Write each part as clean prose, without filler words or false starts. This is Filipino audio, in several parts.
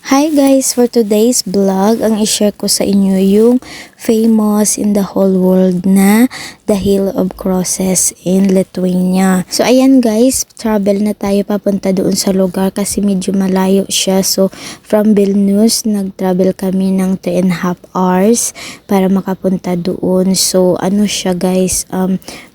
Hi guys! For today's vlog, ang i-share ko sa inyo yung famous in the whole world na The Hill of Crosses in Lithuania. So ayan guys, travel na tayo papunta doon sa lugar kasi medyo malayo siya. So from Vilnius, nag-travel kami ng 3.5 hours para makapunta doon. So ano siya guys,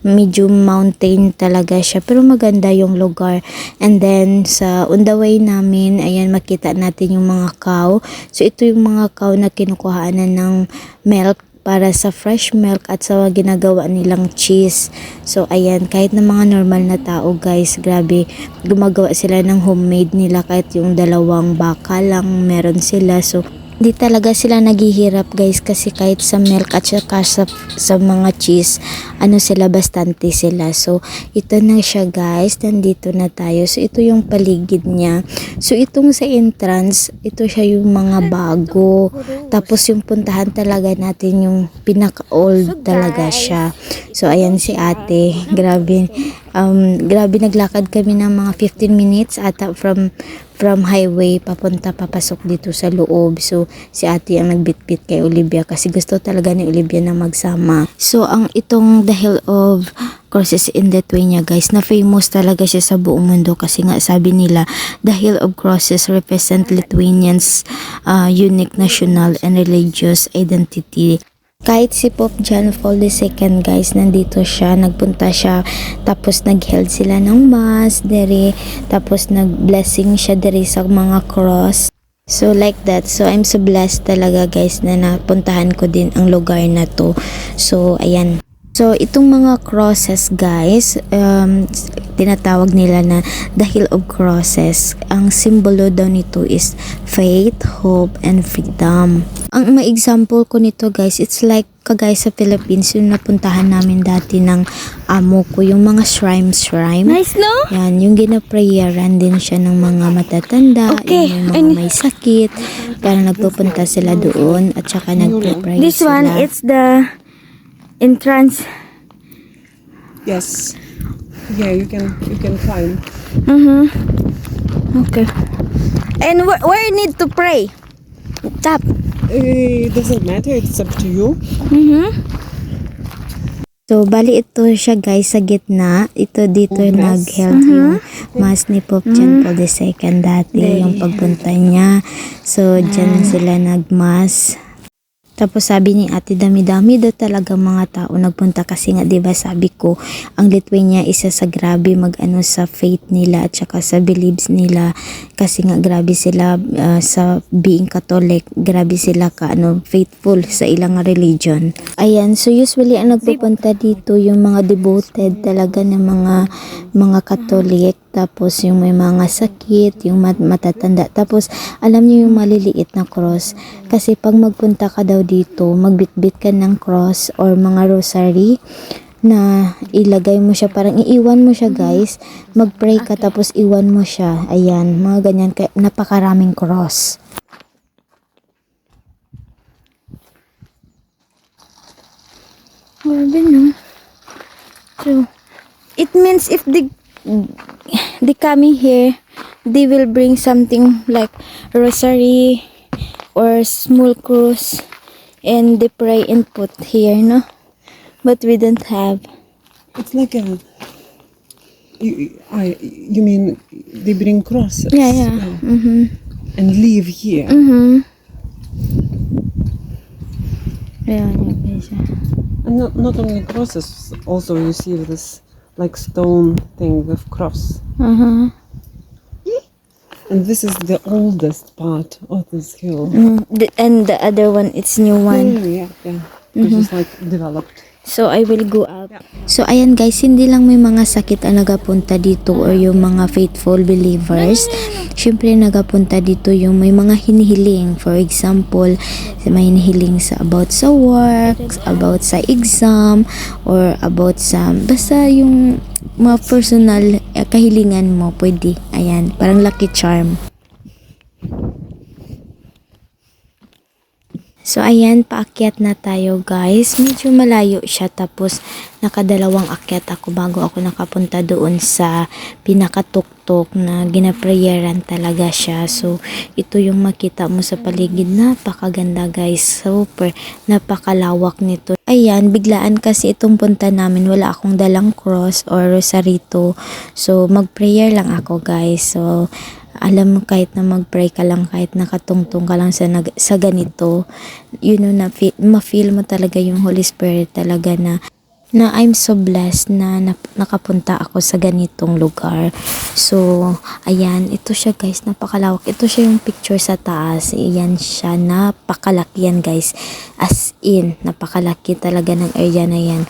medyo mountain talaga siya pero maganda yung lugar. And then sa on the way namin, ayan makita natin yung mga cow. So ito yung mga cow na kinukuhaanan ng milk para sa fresh milk at sa ginagawa nilang cheese. So ayan, kahit na mga normal na tao guys, grabe, gumagawa sila ng homemade nila kahit yung 2 baka lang meron sila. So di talaga sila naghihirap guys kasi kahit sa milk at saka sa mga cheese, ano sila, bastante sila. So ito na siya guys, nandito na tayo. So ito yung paligid niya. So itong sa entrance, ito siya yung mga bago. Tapos yung puntahan talaga natin yung pinaka-old talaga siya. So ayan si ate, grabe. Grabe naglakad kami ng mga 15 minutes ata from highway papasok dito sa loob. So si ate ang nagbitbit kay Olivia kasi gusto talaga ni Olivia na magsama. So ang itong The Hill of Crosses in Lithuania guys, na famous talaga siya sa buong mundo kasi nga sabi nila The Hill of Crosses represent Lithuanians unique national and religious identity. Kahit si Pope John Paul II guys, nandito siya, nagpunta siya, tapos nag-held sila ng mass dere, tapos nag-blessing siya dere sa mga cross. So like that. So I'm so blessed talaga guys na napuntahan ko din ang lugar na to. So ayan. So itong mga crosses guys, tinatawag nila na The Hill of Crosses. Ang simbolo daw nito is faith, hope, and freedom. Ang ma-example ko nito guys, it's like kagaya sa Philippines, yung napuntahan namin dati ng amo ko, yung mga shrine. Nice, no? Yan, yung ginaprayeran din siya ng mga matatanda, Okay, yung mga may sakit, parang nagpupunta sila doon at saka nagpapray sila. This one, it's the entrance. Yes. Yeah, you can climb. Okay. And where you need to pray? Top. It doesn't matter. It's up to you. So, bali ito siya guys sa gitna. Ito dito nag-held yung mass ni Pope John Paul II dati, yung pagpunta niya. So, dyan sila nag-mass. Tapos sabi ni ate, dami-dami daw talaga mga tao nagpunta kasi nga 'di ba sabi ko, ang Lithuania isa sa grabe mag-ano sa faith nila at saka sa beliefs nila kasi nga grabe sila sa being Catholic, grabe sila faithful sa ilang religion. Ayan, so usually ang nagpupunta dito yung mga devoted talaga ng mga Catholic, tapos yung may mga sakit, yung matatanda, tapos alam niyo yung maliliit na cross kasi pag magpunta ka daw dito, magbitbit ka ng cross or mga rosary na ilagay mo siya, parang iiwan mo siya guys, magpray ka tapos iwan mo siya. Ayan, mga ganyan, napakaraming cross. Grabe, no? So, it means if they coming here, they will bring something like rosary or small cross and they pray and put here, no? But we don't have. It's like a. You mean they bring crosses? Yeah. And leave here. Ayan, guys. And not only crosses. Also, you see this like stone thing with cross. And this is the oldest part of this hill. And the other one, it's new one. Yeah. Which is like developed. So I will go up. So ayan guys, hindi lang may mga sakit ang nagapunta dito or yung mga faithful believers. Syempre nagapunta dito yung may mga hinihiling. For example, may hinihiling about sa work, about sa exam, or about sa basta yung mga personal kahilingan mo, pwede. Ayan, parang lucky charm. So ayan, paakyat na tayo guys. Medyo malayo siya, tapos nakadalawang akyat ako bago ako nakapunta doon sa pinakatuktok na ginaprayeran talaga siya. So ito yung makita mo sa paligid, napakaganda guys, super napakalawak nito. Ayan, biglaan kasi itong punta namin, wala akong dalang cross or rosarito, so mag-prayer lang ako guys. So alam mo, kahit na mag-pray ka lang, kahit nakatungtong ka lang sa ganito, ma-feel mo talaga yung Holy Spirit talaga na I'm so blessed na nakapunta ako sa ganitong lugar. So, ayan, ito siya guys, napakalawak. Ito siya yung picture sa taas. Ayan siya, napakalaki yan guys. As in, napakalaki talaga ng area na yan.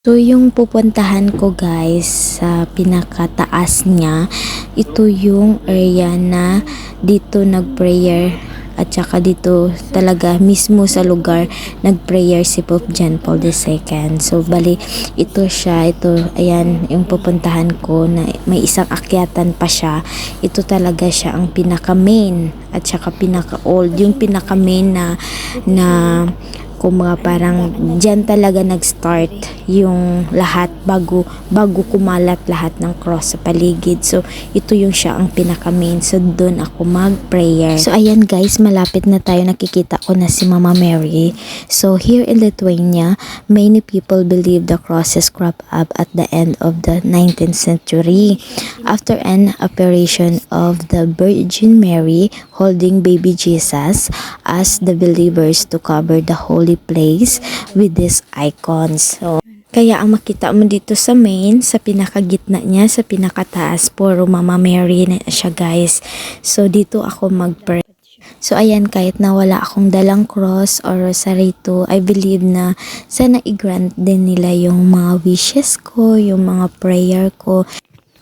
So, yung pupuntahan ko guys sa pinakataas niya, ito yung area na dito nag-prayer, at saka dito talaga mismo sa lugar nag-prayer si Pope John Paul II. So, bali, ito siya, ito, ayan, yung pupuntahan ko na may isang akyatan pa siya. Ito talaga siya ang pinaka-main at saka pinaka-old, yung pinaka-main na kung mga parang dyan talaga nag-start yung lahat bago kumalat lahat ng cross sa paligid. So ito yung siya ang pinaka-main. So doon ako mag-prayer. So ayan guys, malapit na tayo, nakikita ko na si Mama Mary. So here in Lithuania, many people believe the crosses crop up at the end of the 19th century after an apparition of the Virgin Mary holding baby Jesus, as the believers to cover the holy place with these icons. So kaya ang makita mo dito sa main, sa pinakagitna niya, sa pinakataas, puro Mama Mary na siya guys. So dito ako mag-pray. So ayan, kahit na wala akong dalang cross or rosarito, I believe na sana i-grant din nila yung mga wishes ko, yung mga prayer ko.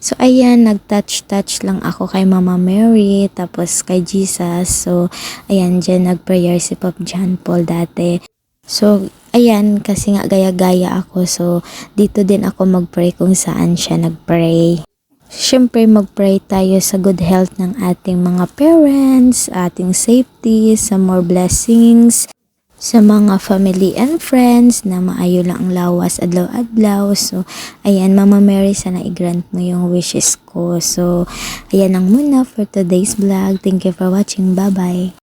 So ayan, nag-touch lang ako kay Mama Mary, tapos kay Jesus. So ayan, dyan nag-prayer si Pope John Paul dati. So ayan, kasi nga gaya-gaya ako, so dito din ako mag-pray kung saan siya nag-pray. Siyempre, mag-pray tayo sa good health ng ating mga parents, ating safety, sa more blessings, sa mga family and friends na maayo lang ang lawas adlaw-adlaw. So ayan, Mama Mary, sana i-grant mo yung wishes ko. So ayan lang muna for today's vlog. Thank you for watching. Bye bye.